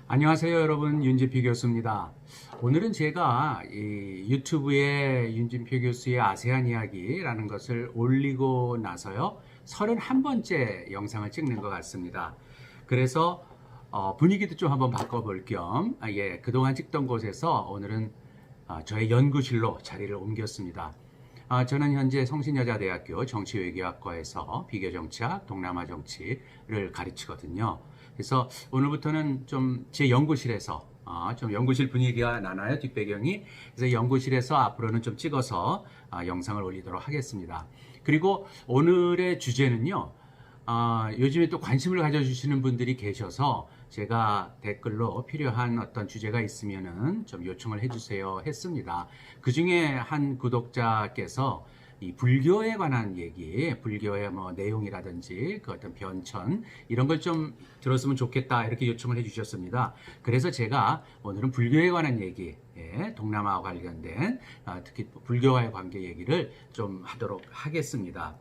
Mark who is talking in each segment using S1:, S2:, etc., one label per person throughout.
S1: 안녕하세요, 여러분. 윤진표 교수입니다. 오늘은 제가 유튜브에 윤진표 교수의 아세안 이야기라는 것을 올리고 나서요, 31번째 영상을 찍는 것 같습니다. 그래서 분위기도 좀 한번 바꿔볼 겸, 그동안 찍던 곳에서 오늘은 저의 연구실로 자리를 옮겼습니다. 저는 현재 성신여자대학교 정치외교학과에서 비교정치학, 동남아정치를 가르치거든요. 그래서 오늘부터는 좀 제 연구실에서 좀 연구실 분위기가 나나요, 뒷배경이. 그래서 연구실에서 앞으로는 좀 찍어서 영상을 올리도록 하겠습니다. 그리고 오늘의 주제는요, 요즘에 또 관심을 가져주시는 분들이 계셔서 제가 댓글로 필요한 어떤 주제가 있으면은 좀 요청을 해주세요 했습니다. 그 중에 한 구독자께서 이 불교에 관한 얘기, 불교의 뭐 내용이라든지 그 어떤 변천 이런 걸 좀 들었으면 좋겠다 이렇게 요청을 해주셨습니다. 그래서 제가 오늘은 불교에 관한 얘기, 동남아와 관련된 특히 불교와의 관계 얘기를 좀 하도록 하겠습니다.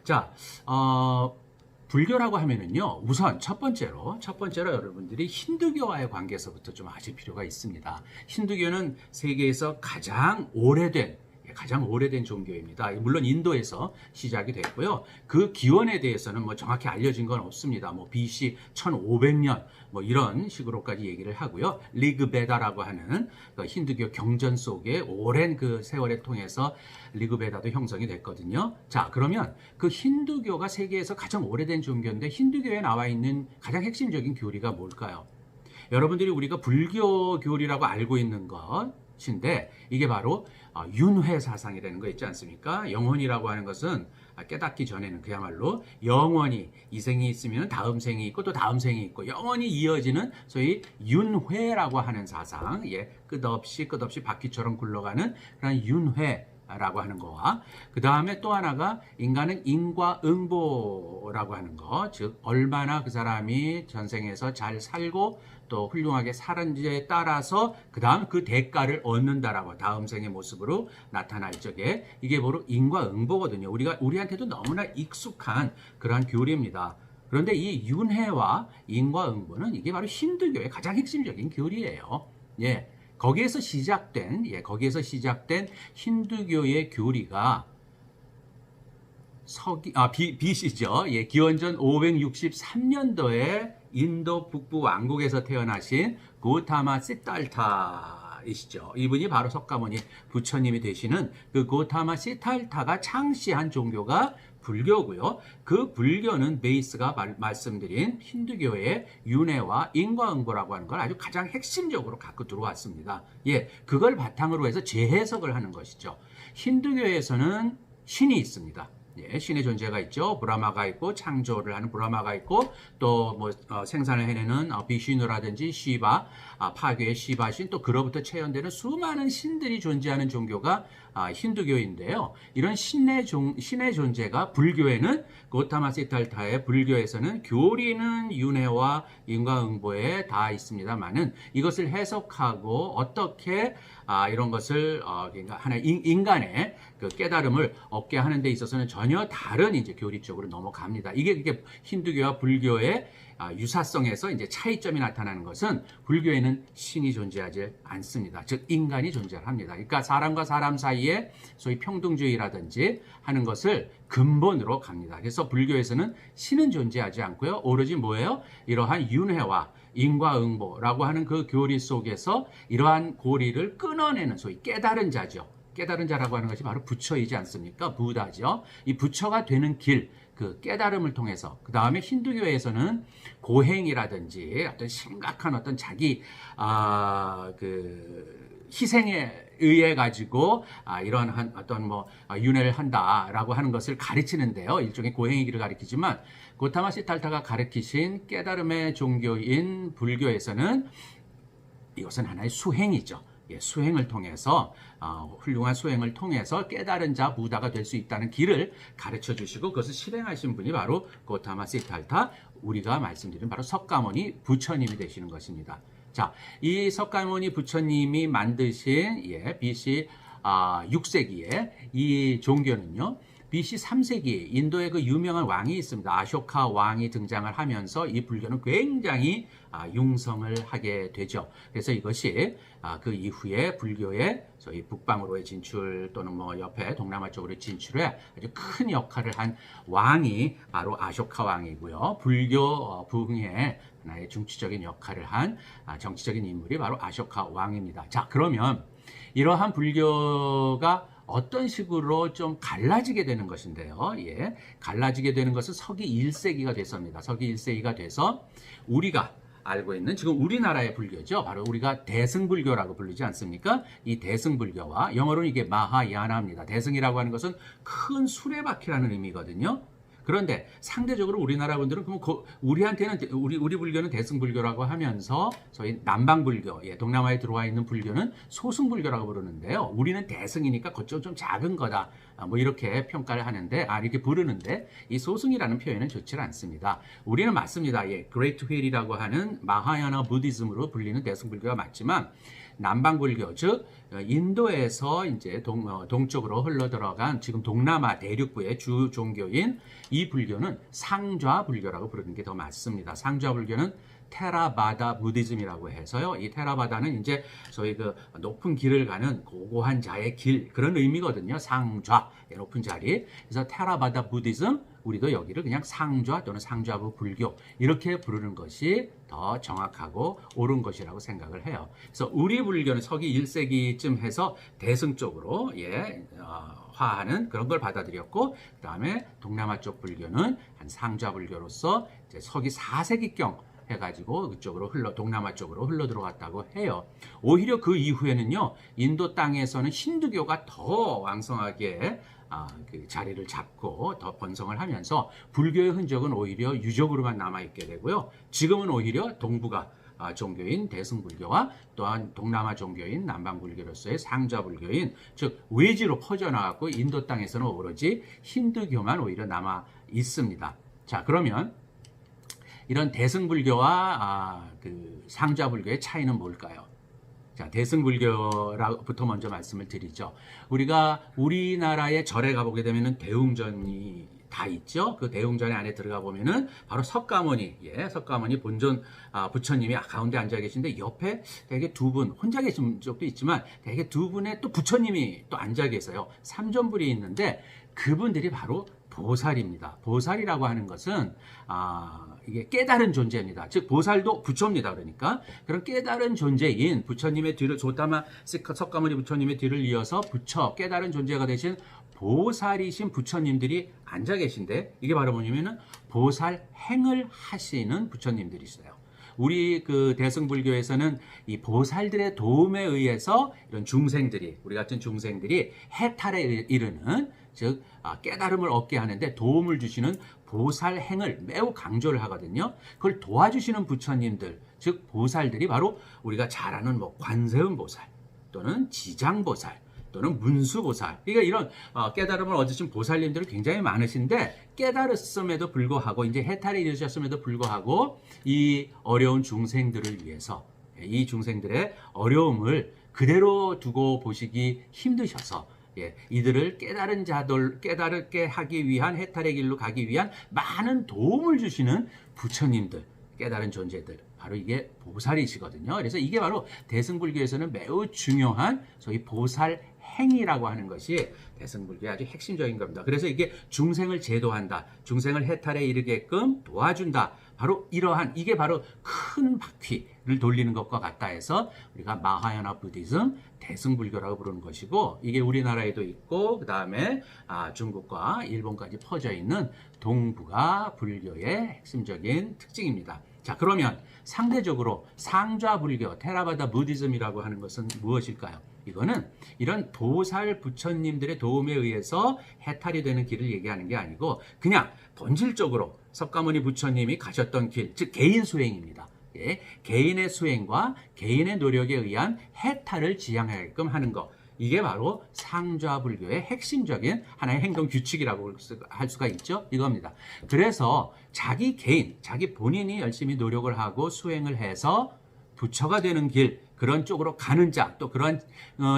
S1: 자, 불교라고 하면은요, 우선 첫 번째로 여러분들이 힌두교와의 관계에서부터 좀 아실 필요가 있습니다. 힌두교는 세계에서 가장 오래된 종교입니다. 물론 인도에서 시작이 됐고요. 그 기원에 대해서는 뭐 정확히 알려진 건 없습니다. 뭐 BC 1500년 뭐 이런 식으로까지 얘기를 하고요. 리그베다라고 하는 그 힌두교 경전 속에 오랜 그 세월에 통해서 리그베다도 형성이 됐거든요. 자, 그러면 그 힌두교가 세계에서 가장 오래된 종교인데 힌두교에 나와 있는 가장 핵심적인 교리가 뭘까요? 여러분들이 우리가 불교 교리라고 알고 있는 것인데 이게 바로 윤회 사상이라는 거 있지 않습니까? 영혼이라고 하는 것은 깨닫기 전에는 그야말로 영원히 이 생이 있으면 다음 생이 있고 또 다음 생이 있고 영원히 이어지는 소위 윤회라고 하는 사상, 끝없이 바퀴처럼 굴러가는 그런 윤회라고 하는 거와 그 다음에 또 하나가 인간은 인과응보라고 하는 거, 즉 얼마나 그 사람이 전생에서 잘 살고 또 훌륭하게 살은지에 따라서 그 다음 그 대가를 얻는다라고 다음 생의 모습으로 나타날 적에 이게 바로 인과응보거든요. 우리한테도 너무나 익숙한 그러한 교리입니다. 그런데 이 윤회와 인과응보는 이게 바로 힌두교의 가장 핵심적인 교리예요. 거기에서 시작된 힌두교의 교리가 BC죠. 기원전 563년도에 인도 북부 왕국에서 태어나신 고타마 시탈타이시죠. 이분이 바로 석가모니 부처님이 되시는 그 고타마 시탈타가 창시한 종교가 불교고요. 그 불교는 베이스가 말씀드린 힌두교의 윤회와 인과응보라고 하는 걸 아주 가장 핵심적으로 갖고 들어왔습니다. 그걸 바탕으로 해서 재해석을 하는 것이죠. 힌두교에서는 신이 있습니다. 신의 존재가 있죠. 브라마가 있고 창조를 하는 브라마가 있고 또 뭐 생산을 해내는 비슈누라든지 시바, 파괴의 시바신 또 그로부터 체현되는 수많은 신들이 존재하는 종교가 힌두교인데요. 이런 신의 존재가 불교에는 고타마 시탈타의 불교에서는 교리는 윤회와 인과응보에 다 있습니다만은 이것을 해석하고 어떻게 이런 것을 그러니까 하나의 인간의 그 깨달음을 얻게 하는 데 있어서는 전혀 다른 이제 교리 쪽으로 넘어갑니다. 이게 힌두교와 불교의 유사성에서 이제 차이점이 나타나는 것은 불교에는 신이 존재하지 않습니다. 즉 인간이 존재합니다. 그러니까 사람과 사람 사이에 소위 평등주의라든지 하는 것을 근본으로 갑니다. 그래서 불교에서는 신은 존재하지 않고요. 오로지 뭐예요? 이러한 윤회와 인과응보라고 하는 그 교리 속에서 이러한 고리를 끊어내는 소위 깨달은 자죠. 깨달은 자라고 하는 것이 바로 부처이지 않습니까? 부다죠. 이 부처가 되는 길, 그 깨달음을 통해서 그 다음에 힌두교에서는 고행이라든지 어떤 심각한 어떤 자기 그 희생에 의해 가지고 이러한 어떤 뭐 윤회를 한다라고 하는 것을 가르치는데요. 일종의 고행의 길을 가르치지만 고타마 시탈타가 가르치신 깨달음의 종교인 불교에서는 이것은 하나의 수행이죠. 수행을 통해서 훌륭한 수행을 통해서 깨달은 자 부다가 될 수 있다는 길을 가르쳐 주시고 그것을 실행하신 분이 바로 고타마 시탈타, 우리가 말씀드린 바로 석가모니 부처님이 되시는 것입니다. 자, 이 석가모니 부처님이 만드신 BC 6세기에 이 종교는요, BC 3세기 인도에 그 유명한 왕이 있습니다. 아쇼카 왕이 등장을 하면서 이 불교는 굉장히 융성을 하게 되죠. 그래서 이것이 그 이후에 불교의 저희 북방으로의 진출 또는 뭐 옆에 동남아 쪽으로 진출에 아주 큰 역할을 한 왕이 바로 아쇼카 왕이고요. 불교 부흥에 하나의 중추적인 역할을 한 정치적인 인물이 바로 아쇼카 왕입니다. 자, 그러면 이러한 불교가 어떤 식으로 좀 갈라지게 되는 것인데요. 예, 갈라지게 되는 것은 서기 1세기가 됐습니다. 서기 1세기가 돼서 우리가 알고 있는 지금 우리나라의 불교죠. 바로 우리가 대승불교라고 부르지 않습니까? 이 대승불교와 영어로는 이게 마하야나입니다. 대승이라고 하는 것은 큰 수레바퀴라는 의미거든요. 그런데 상대적으로 우리나라 분들은 그럼 우리한테는 우리 불교는 대승불교라고 하면서 저희 남방불교, 예, 동남아에 들어와 있는 불교는 소승불교라고 부르는데요. 우리는 대승이니까 그쪽 좀 작은 거다. 뭐 이렇게 평가를 하는데 이렇게 부르는데 이 소승이라는 표현은 좋지 않습니다. 우리는 맞습니다. 예, 그레이트 휠이라고 하는 마하야나 부디즘으로 불리는 대승불교가 맞지만 남방불교, 즉 인도에서 이제 동쪽으로 흘러 들어간 지금 동남아 대륙부의 주 종교인 이 불교는 상좌 불교라고 부르는 게 더 맞습니다. 상좌 불교는 테라바다 부디즘이라고 해서요. 이 테라바다는 이제 저희 그 높은 길을 가는 고고한 자의 길 그런 의미거든요. 상좌, 높은 자리. 그래서 테라바다 부디즘, 우리도 여기를 그냥 상좌 또는 상좌부 불교 이렇게 부르는 것이 더 정확하고 옳은 것이라고 생각을 해요. 그래서 우리 불교는 서기 1세기쯤 해서 대승 쪽으로 화하는 그런 걸 받아들였고, 그 다음에 동남아 쪽 불교는 한 상좌 불교로서 이제 서기 4세기경 해가지고 그쪽으로 동남아 쪽으로 흘러 들어갔다고 해요. 오히려 그 이후에는요, 인도 땅에서는 힌두교가 더 왕성하게 그 자리를 잡고 더 번성을 하면서 불교의 흔적은 오히려 유적으로만 남아있게 되고요. 지금은 오히려 동북아 종교인 대승불교와 또한 동남아 종교인 남방불교로서의 상좌불교인 즉 외지로 퍼져나갔고 인도 땅에서는 오로지 힌두교만 오히려 남아 있습니다. 자, 그러면 이런 대승불교와 그 상좌불교의 차이는 뭘까요? 자, 대승불교부터 먼저 말씀을 드리죠. 우리가 우리나라의 절에 가보게 되면은 대웅전이 다 있죠. 그 대웅전에 안에 들어가 보면은 바로 석가모니, 석가모니 본존 부처님이 가운데 앉아 계신데 옆에 대개 두 분, 혼자 계신 적도 있지만 대개 두 분의 또 부처님이 또 앉아 계세요. 삼존불이 있는데 그분들이 바로 보살입니다. 보살이라고 하는 것은 이게 깨달은 존재입니다. 즉 보살도 부처입니다. 그러니까 그런 깨달은 존재인 부처님의 뒤를 조타마 석가모니 부처님의 뒤를 이어서 부처 깨달은 존재가 되신 보살이신 부처님들이 앉아 계신데 이게 바로 뭐냐면은 보살 행을 하시는 부처님들이시래요. 우리 그 대승불교에서는 이 보살들의 도움에 의해서 이런 중생들이, 우리 같은 중생들이 해탈에 이르는, 즉 깨달음을 얻게 하는데 도움을 주시는 보살 행을 매우 강조를 하거든요. 그걸 도와주시는 부처님들, 즉 보살들이 바로 우리가 잘 아는 뭐 관세음 보살 또는 지장보살 또는 문수보살. 그러니까 이런 깨달음을 얻으신 보살님들이 굉장히 많으신데 깨달았음에도 불구하고 이제 해탈에 이르셨음에도 불구하고 이 어려운 중생들을 위해서 이 중생들의 어려움을 그대로 두고 보시기 힘드셔서 이들을 깨달은 자들 깨달게 하기 위한 해탈의 길로 가기 위한 많은 도움을 주시는 부처님들, 깨달은 존재들, 바로 이게 보살이시거든요. 그래서 이게 바로 대승불교에서는 매우 중요한 소위 보살 행위라고 하는 것이 대승불교의 아주 핵심적인 겁니다. 그래서 이게 중생을 제도한다, 중생을 해탈에 이르게끔 도와준다. 바로 이러한 이게 바로 큰 바퀴를 돌리는 것과 같다 해서 우리가 마하야나 부디즘, 대승불교라고 부르는 것이고, 이게 우리나라에도 있고 그 다음에 중국과 일본까지 퍼져 있는 동북아 불교의 핵심적인 특징입니다. 자, 그러면 상대적으로 상좌불교, 테라바다 부디즘이라고 하는 것은 무엇일까요? 이거는 이런 보살 부처님들의 도움에 의해서 해탈이 되는 길을 얘기하는 게 아니고 그냥 본질적으로 석가모니 부처님이 가셨던 길, 즉 개인 수행입니다. 개인의 수행과 개인의 노력에 의한 해탈을 지향하게끔 하는 것. 이게 바로 상좌불교의 핵심적인 하나의 행동 규칙이라고 할 수가 있죠. 이겁니다. 그래서 자기 개인, 자기 본인이 열심히 노력을 하고 수행을 해서 부처가 되는 길, 그런 쪽으로 가는 자, 또 그런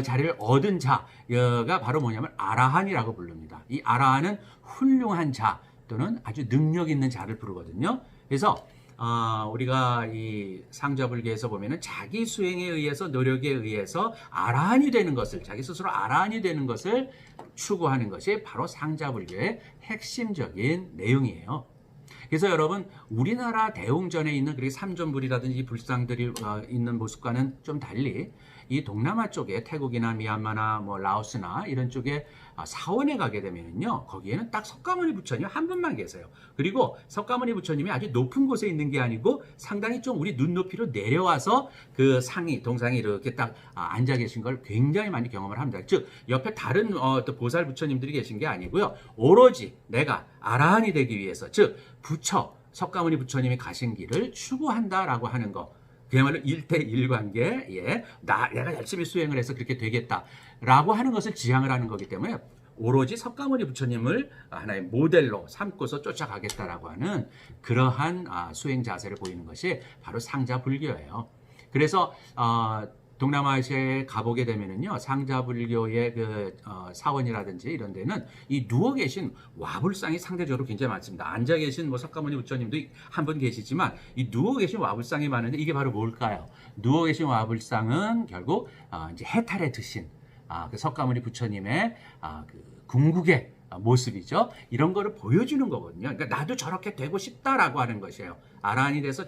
S1: 자리를 얻은 자가 바로 뭐냐면 아라한이라고 부릅니다. 이 아라한은 훌륭한 자 또는 아주 능력 있는 자를 부르거든요. 그래서 우리가 이 상좌불교에서 보면은 자기 수행에 의해서 노력에 의해서 아라한이 되는 것을, 자기 스스로 아라한이 되는 것을 추구하는 것이 바로 상좌불교의 핵심적인 내용이에요. 그래서 여러분, 우리나라 대웅전에 있는 그리고 삼존불이라든지 불상들이 있는 모습과는 좀 달리 이 동남아 쪽에 태국이나 미얀마나 뭐 라오스나 이런 쪽에 사원에 가게 되면요, 거기에는 딱 석가모니 부처님 한 분만 계세요. 그리고 석가모니 부처님이 아주 높은 곳에 있는 게 아니고 상당히 좀 우리 눈높이로 내려와서 그 상이 동상이 이렇게 딱 앉아 계신 걸 굉장히 많이 경험을 합니다. 즉 옆에 다른 또 보살 부처님들이 계신 게 아니고요, 오로지 내가 아라한이 되기 위해서, 즉 부처 석가모니 부처님이 가신 길을 추구한다라고 하는 거, 그야말로 1대1 관계, 내가 열심히 수행을 해서 그렇게 되겠다라고 하는 것을 지향을 하는 거기 때문에 오로지 석가모니 부처님을 하나의 모델로 삼고서 쫓아가겠다라고 하는 그러한 수행 자세를 보이는 것이 바로 상자불교예요. 그래서 동남아시아에 가보게 되면은요, 상자불교의 그 사원이라든지 이런 데는 이 누워 계신 와불상이 상대적으로 굉장히 많습니다. 앉아 계신 뭐 석가모니 부처님도 한 분 계시지만 이 누워 계신 와불상이 많은데 이게 바로 뭘까요? 누워 계신 와불상은 결국 이제 해탈에 드신 그 석가모니 부처님의 그 궁극의 모습이죠. 이런 거를 보여주는 거거든요. 그러니까 나도 저렇게 되고 싶다라고 하는 것이에요. 아라한이 돼서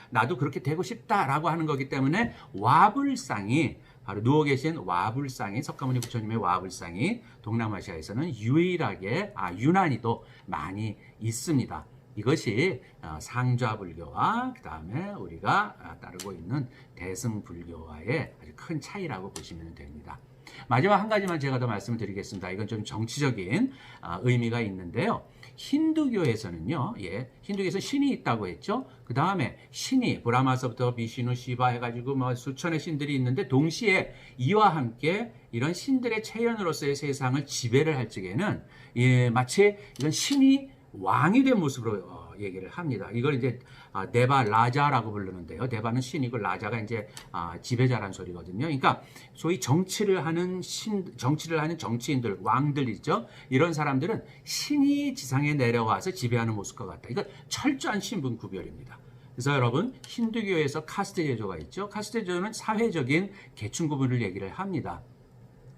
S1: 나도 그렇게 되고 싶다라고 하는 거기 때문에 와불상이, 바로 누워 계신 와불상이, 석가모니 부처님의 와불상이 동남아시아에서는 유일하게, 유난히도 많이 있습니다. 이것이 상좌불교와 그 다음에 우리가 따르고 있는 대승불교와의 아주 큰 차이라고 보시면 됩니다. 마지막 한 가지만 제가 더 말씀을 드리겠습니다. 이건 좀 정치적인 의미가 있는데요. 힌두교에서는요, 힌두교에서 신이 있다고 했죠. 그 다음에 신이 브라마서부터 비시누, 시바 해가지고 뭐 수천의 신들이 있는데 동시에 이와 함께 이런 신들의 체현으로서의 세상을 지배를 할 적에는 마치 이런 신이 왕이 된 모습으로 얘기를 합니다. 이걸 이제 네바 라자라고 부르는데요. 네바는 신이고 라자가 이제 지배자란 소리거든요. 그러니까 소위 정치를 하는 정치인들, 왕들이죠. 이런 사람들은 신이 지상에 내려와서 지배하는 모습과 같다. 이거 철저한 신분 구별입니다. 그래서 여러분, 힌두교에서 카스트 제도가 있죠. 카스트 제도는 사회적인 계층 구분을 얘기를 합니다.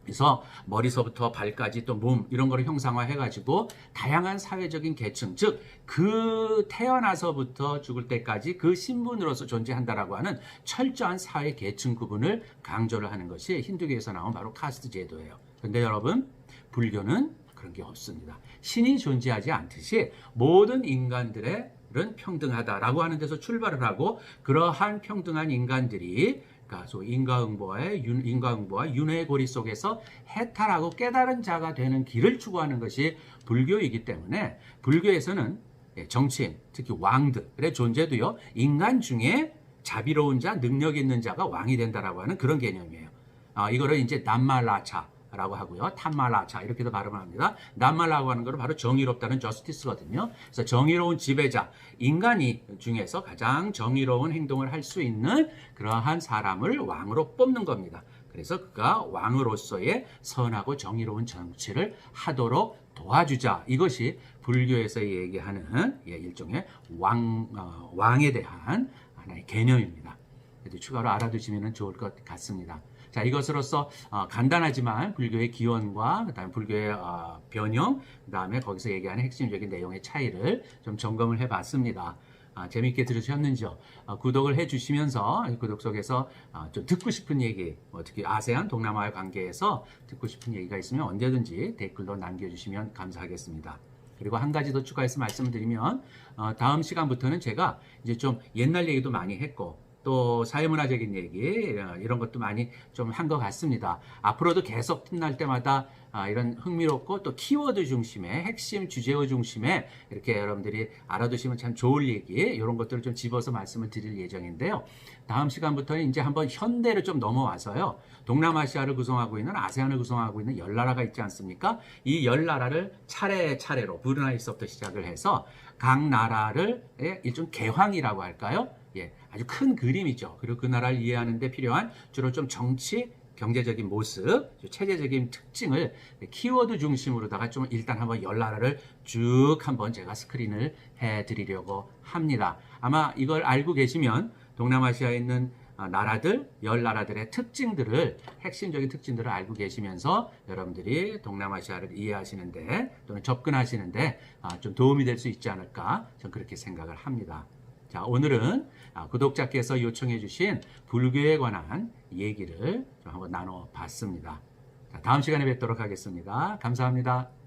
S1: 그래서 머리서부터 발까지 또 몸 이런 거를 형상화해가지고 다양한 사회적인 계층, 즉 그 태어나서부터 죽을 때까지 그 신분으로서 존재한다라고 하는 철저한 사회 계층 구분을 강조를 하는 것이 힌두교에서 나온 바로 카스트 제도예요. 그런데 여러분, 불교는 그런 게 없습니다. 신이 존재하지 않듯이 모든 인간들은 평등하다라고 하는 데서 출발을 하고, 그러한 평등한 인간들이 인과응보와 윤회의 고리 속에서 해탈하고 깨달은 자가 되는 길을 추구하는 것이 불교이기 때문에, 불교에서는 정치인, 특히 왕들의 존재도요, 인간 중에 자비로운 자, 능력 있는 자가 왕이 된다라고 하는 그런 개념이에요. 이거를 이제 남말라차라고 하고요, 탐말라차 이렇게도 발음을 합니다. 남말라고 하는 것은 바로 정의롭다는 저스티스거든요. 그래서 정의로운 지배자, 인간이 중에서 가장 정의로운 행동을 할 수 있는 그러한 사람을 왕으로 뽑는 겁니다. 그래서 그가 왕으로서의 선하고 정의로운 정치를 하도록 도와주자. 이것이 불교에서 얘기하는 일종의 왕에 대한 하나의 개념입니다. 그래도 추가로 알아두시면 좋을 것 같습니다. 자, 이것으로서 간단하지만 불교의 기원과 그다음에 불교의 변형, 그다음에 거기서 얘기하는 핵심적인 내용의 차이를 좀 점검을 해봤습니다. 재미있게 들으셨는지요? 구독을 해주시면서 구독 속에서 좀 듣고 싶은 얘기, 특히 아세안 동남아의 관계에서 듣고 싶은 얘기가 있으면 언제든지 댓글로 남겨주시면 감사하겠습니다. 그리고 한 가지 더 추가해서 말씀을 드리면, 다음 시간부터는 제가 이제 좀 옛날 얘기도 많이 했고, 또 사회문화적인 얘기 이런 것도 많이 좀 한 것 같습니다. 앞으로도 계속 틈날 때마다 이런 흥미롭고 또 키워드 중심의 핵심 주제어 중심의 이렇게 여러분들이 알아두시면 참 좋을 얘기, 이런 것들을 좀 집어서 말씀을 드릴 예정인데요. 다음 시간부터는 이제 한번 현대를 좀 넘어와서요, 동남아시아를 구성하고 있는, 아세안을 구성하고 있는 10나라가 있지 않습니까? 이 10나라를 차례차례로 브루나이서부터 시작을 해서 각 나라를 일종 개황이라고 할까요? 아주 큰 그림이죠. 그리고 그 나라를 이해하는 데 필요한 주로 좀 정치, 경제적인 모습, 체제적인 특징을 키워드 중심으로다가 좀 일단 한번 열 나라를 쭉 한번 제가 스크린을 해드리려고 합니다. 아마 이걸 알고 계시면 동남아시아에 있는 나라들, 열 나라들의 특징들을, 핵심적인 특징들을 알고 계시면서 여러분들이 동남아시아를 이해하시는데 또는 접근하시는데 좀 도움이 될 수 있지 않을까 저는 그렇게 생각을 합니다. 자, 오늘은 구독자께서 요청해 주신 불교에 관한 얘기를 좀 한번 나눠봤습니다. 자, 다음 시간에 뵙도록 하겠습니다. 감사합니다.